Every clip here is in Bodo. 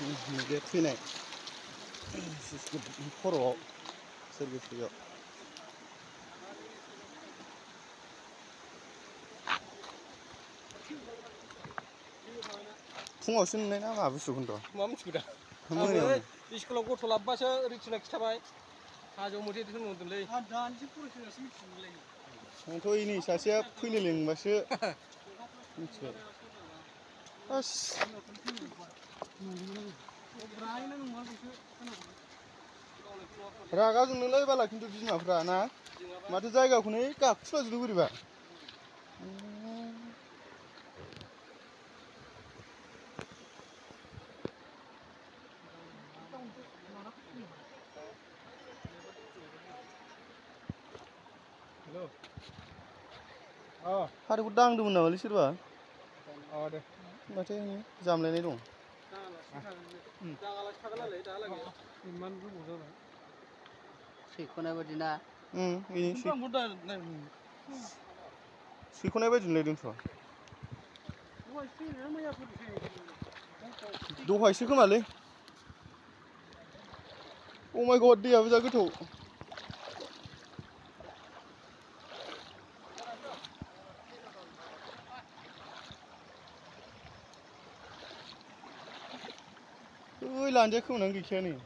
मैदेर थैनाय खर'आव सोरगोफुरियाव फुङावसो नुनाय ना मा बुस्थुखौनोथ' मा मिथिगौ दा मोनायावनो स्कुलाव गथ' लाबबासो रिथिना खिथाबाय हाजोआव मैदेर होनहरदोंलै दानिसो फरायसासो मिथिनोलाय आंथ' इनै सासेया फैनो लिंबासो मिथिबाय रागा जोंनोलै बाला खिन्थु बिमाफ्रा ना माथो जायगाखौनो गाखुलाजोबदों बोरैबा हारिखौ दांदोंमोन नामालै सोरबा दे माथो जामलायनाय दं इमान गोबाव जाबाय सैख'नाय बायदि ना सैख'नाय बायदि नुलायदोंथ' दहायसो खोमालै अ माय गड दैयाबो जा गोथौ ओइ लानजाया खोमानानै गैखाया नै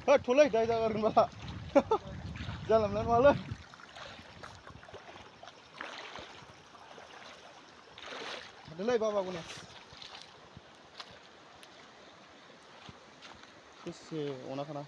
होद थ'लै दाय जागारगोन बाला जानला मोनला नङालै थादोलै बाबागौनो बेसे अना खाना